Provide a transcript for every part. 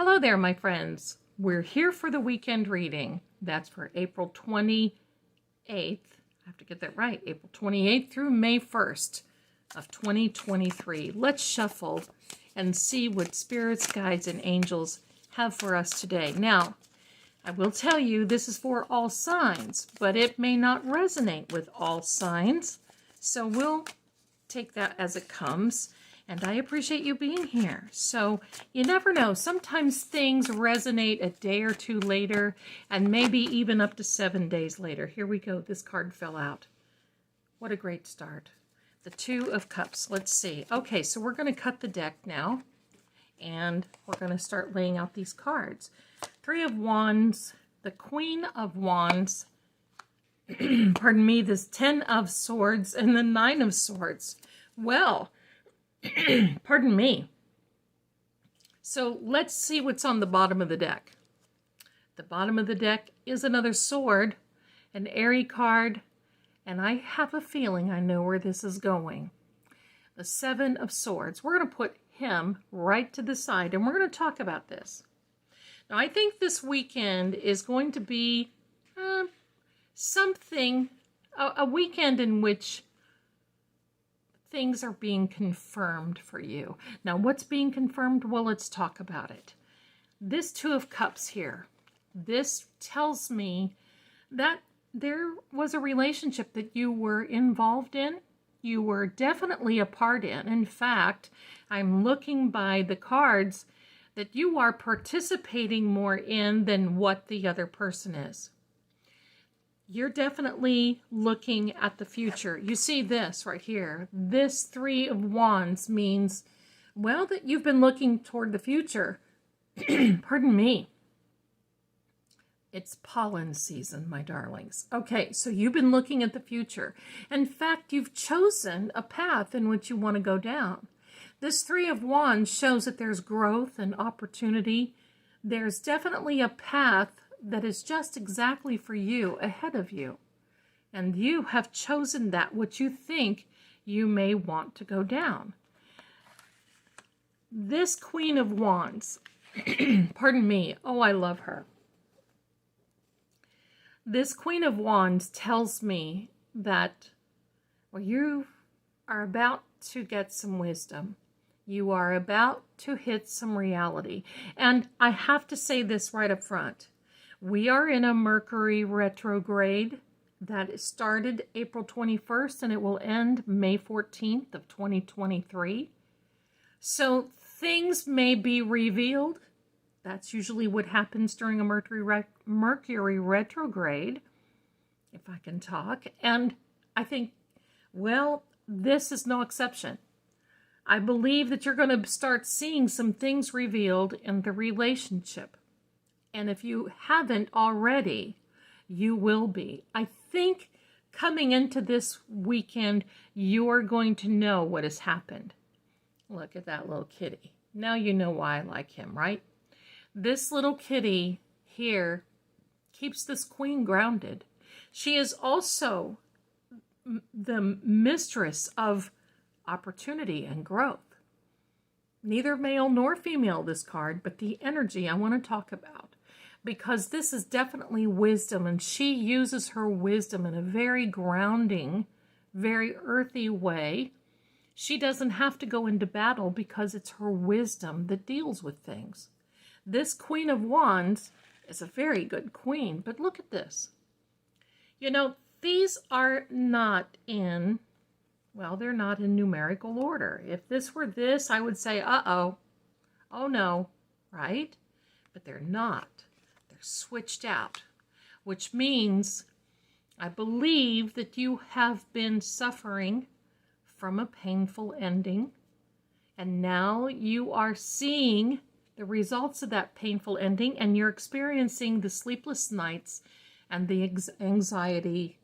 Hello there, my friends. We're here for the weekend reading. That's for April 28th. I have to get that right. April 28th through May 1st of 2023. Let's shuffle and see what spirits, guides, and angels have for us today. Now, I will tell you this is for all signs, but it may not resonate with all signs. So we'll take that as it comes. And I appreciate you being here. So you never know. Sometimes things resonate a day or two later and maybe even up to 7 days later. Here we go. This card fell out. What a great start. The Two of Cups. Let's see. Okay, so we're going to cut the deck now. And we're going to start laying out these cards. Three of Wands, the Queen of Wands, pardon me, this 10 of Swords, and the 9 of Swords. Well, pardon me. So let's see what's on the bottom of the deck. The bottom of the deck is another sword, an Aries card, and I have a feeling I know where this is going. The 7 of Swords. We're going to put him right to the side, and we're going to talk about this. Now, I think this weekend is going to be a weekend in which things are being confirmed for you. Now, what's being confirmed? Well, let's talk about it. This Two of Cups here, this tells me that there was a relationship that you were involved in. You were definitely a part in. In fact, I'm looking by the cards that you are participating more in than what the other person is. You're definitely looking at the future. You see this right here. This Three of Wands means, well, that you've been looking toward the future. Pardon me. It's pollen season, my darlings. Okay, so you've been looking at the future. In fact, you've chosen a path in which you want to go down. This Three of Wands shows that there's growth and opportunity. There's definitely a path that is just exactly for you, ahead of you. And you have chosen that which you think you may want to go down. This Queen of Wands, pardon me, oh, I love her. This Queen of Wands tells me that, well, you are about to get some wisdom. You are about to hit some reality. And I have to say this right up front. We are in a Mercury retrograde that started April 21st and it will end May 14th of 2023. So things may be revealed. That's usually what happens during a Mercury retrograde, if I can talk. And I think, well, this is no exception. I believe that you're going to start seeing some things revealed in the relationship. And if you haven't already, you will be. I think coming into this weekend, you're going to know what has happened. Look at that little kitty. Now you know why I like him, right? This little kitty here keeps this queen grounded. She is also the mistress of opportunity and growth. Neither male nor female, this card, but the energy I want to talk about. Because this is definitely wisdom, and she uses her wisdom in a very grounding, very earthy way. She doesn't have to go into battle because it's her wisdom that deals with things. This Queen of Wands is a very good queen, but look at this. You know, these are not in, well, they're not in numerical order. If this were this, I would say, uh-oh, oh no, right? But they're not. They're switched out, which means I believe that you have been suffering from a painful ending, and now you are seeing the results of that painful ending, and you're experiencing the sleepless nights and the anxiety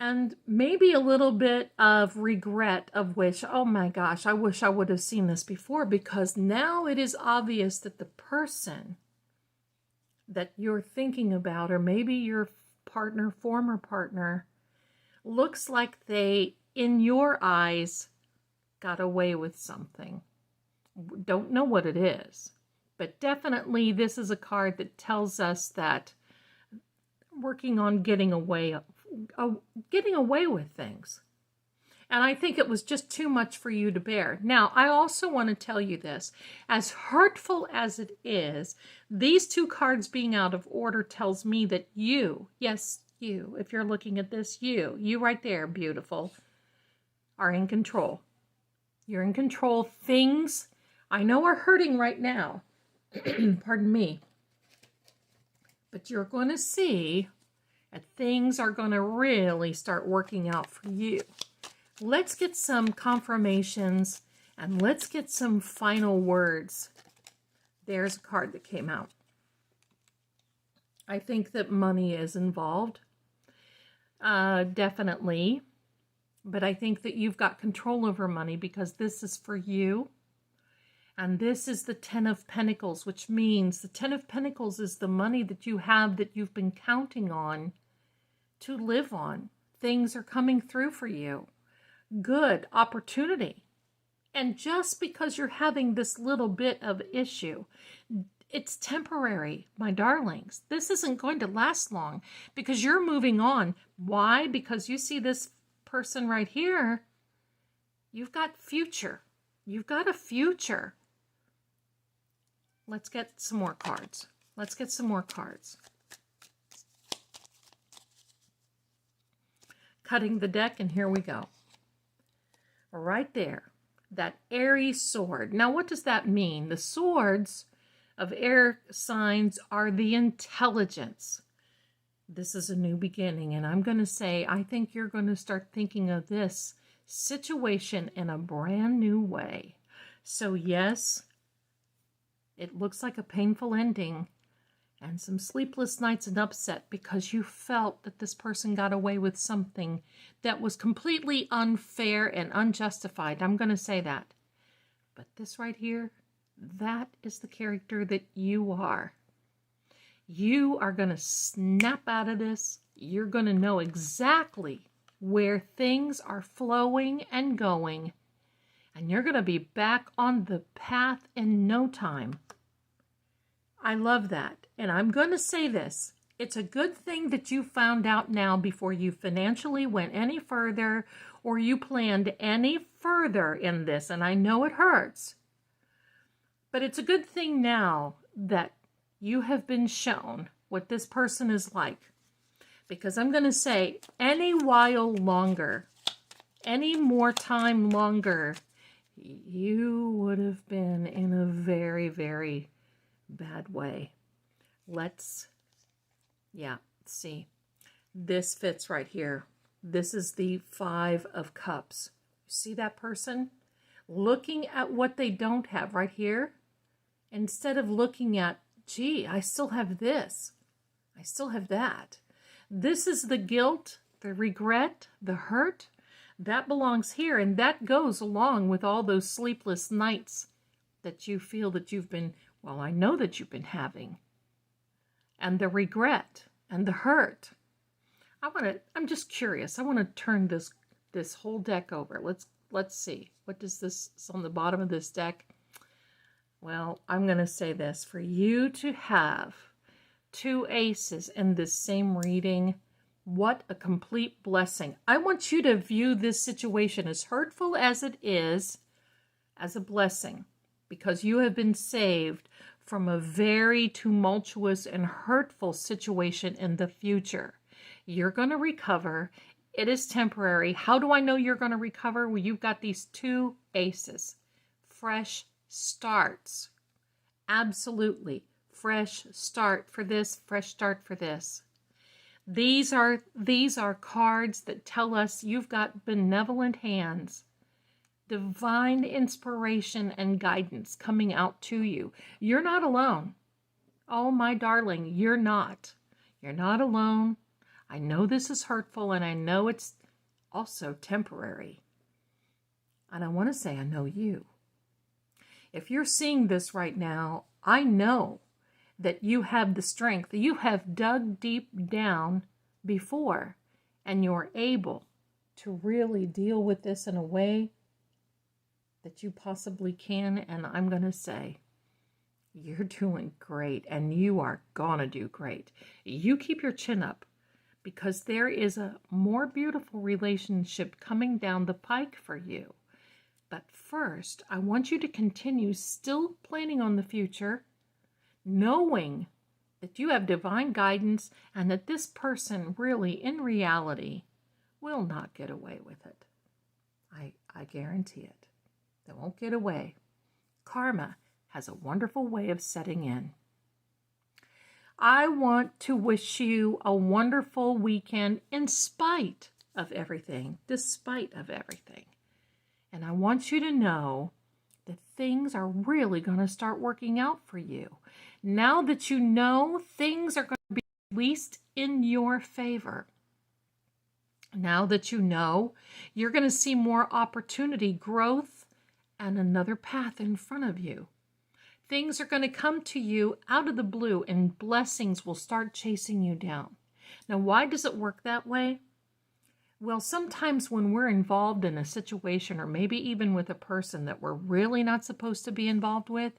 and maybe a little bit of regret of which, oh my gosh, I wish I would have seen this before, because now it is obvious that the person that you're thinking about, or maybe your partner, former partner, looks like they, in your eyes, got away with something. Don't know what it is, But definitely this is a card that tells us that working on getting away with things. And I think it was just too much for you to bear. Now, I also want to tell you this. As hurtful as it is, these two cards being out of order tells me that you, yes, you, if you're looking at this, you right there, beautiful, are in control. You're in control. Things I know are hurting right now. Pardon me. But you're going to see that things are going to really start working out for you. Let's get some confirmations and let's get some final words. There's a card that came out. I think that money is involved. Definitely. But I think that you've got control over money because this is for you. And this is the Ten of Pentacles, which means the Ten of Pentacles is the money that you have that you've been counting on to live on. Things are coming through for you. Good opportunity. And just because you're having this little bit of issue, it's temporary, my darlings. This isn't going to last long because you're moving on. Why? Because you see this person right here. You've got future. You've got a future. Let's get some more cards. Let's get some more cards. Cutting the deck, and here we go. Right there, that Aries sword. Now, what does that mean? The swords of air signs are the intelligence. This is a new beginning, and I'm going to say, I think you're going to start thinking of this situation in a brand new way. So yes, it looks like a painful ending and some sleepless nights and upset because you felt that this person got away with something that was completely unfair and unjustified. I'm going to say that. But this right here, that is the character that you are. You are going to snap out of this. You're going to know exactly where things are flowing and going. And you're going to be back on the path in no time. I love that. And I'm going to say this. It's a good thing that you found out now before you financially went any further or you planned any further in this. And I know it hurts. But it's a good thing now that you have been shown what this person is like. Because I'm going to say any while longer, any more time longer, you would have been in a very, very bad way. Let's see. This fits right here. This is the Five of Cups. You see that person? Looking at what they don't have right here, instead of looking at, gee, I still have this. I still have that. This is the guilt, the regret, the hurt. That belongs here, and that goes along with all those sleepless nights that you feel that you've been, well, I know that you've been having. And the regret and the hurt. I'm just curious. I want to turn this whole deck over. Let's see. What does this is on the bottom of this deck? Well, I'm going to say this. For you to have two aces in this same reading, what a complete blessing. I want you to view this situation, as hurtful as it is, as a blessing, because you have been saved from a very tumultuous and hurtful situation in the future. You're going to recover. It is temporary. How do I know you're going to recover? Well, you've got these two aces. Fresh starts. Absolutely. Fresh start for this, fresh start for this. These are cards that tell us you've got benevolent hands, divine inspiration and guidance coming out to you. You're not alone. Oh, my darling, you're not. You're not alone. I know this is hurtful, and I know it's also temporary. And I want to say I know you. If you're seeing this right now, I know that you have the strength. You have dug deep down before, and you're able to really deal with this in a way that you possibly can. And I'm going to say, You're doing great, and you are gonna do great. You keep your chin up, because there is a more beautiful relationship coming down the pike for you. But first, I want you to continue still planning on the future, knowing that you have divine guidance and that this person really, in reality, will not get away with it. I guarantee it. They won't get away. Karma has a wonderful way of setting in. I want to wish you a wonderful weekend in spite of everything, despite of everything. And I want you to know that things are really going to start working out for you. Now that you know things are going to be released in your favor. Now that you know, you're going to see more opportunity, growth, and another path in front of you. Things are going to come to you out of the blue, and blessings will start chasing you down. Now, why does it work that way? Well, sometimes when we're involved in a situation, or maybe even with a person that we're really not supposed to be involved with,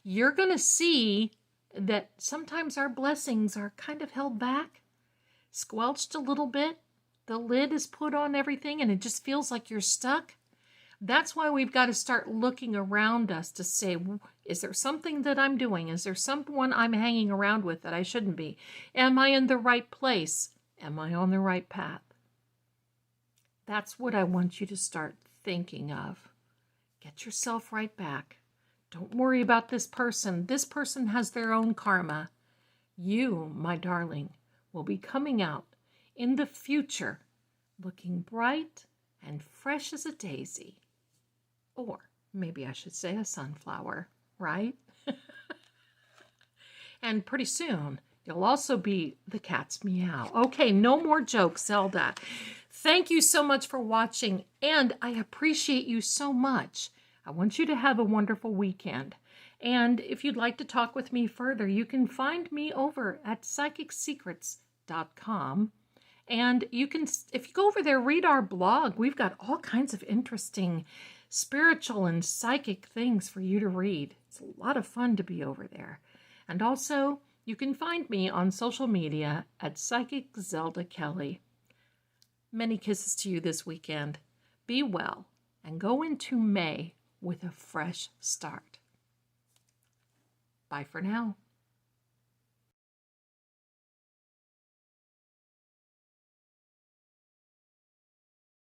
you're going to see that sometimes our blessings are kind of held back, squelched a little bit. The lid is put on everything, and it just feels like you're stuck. That's why we've got to start looking around us to say, is there something that I'm doing? Is there someone I'm hanging around with that I shouldn't be? Am I in the right place? Am I on the right path? That's what I want you to start thinking of. Get yourself right back. Don't worry about this person. This person has their own karma. You, my darling, will be coming out in the future looking bright and fresh as a daisy. Or maybe I should say a sunflower, right? And pretty soon, you'll also be the cat's meow. Okay, no more jokes, Zelda. Thank you so much for watching, and I appreciate you so much. I want you to have a wonderful weekend. And if you'd like to talk with me further, you can find me over at psychicsecrets.com. And you can, if you go over there, read our blog. We've got all kinds of interesting spiritual and psychic things for you to read. It's a lot of fun to be over there. And also, you can find me on social media at Psychic Zelda Kelly. Many kisses to you this weekend. Be well and go into May with a fresh start. Bye for now.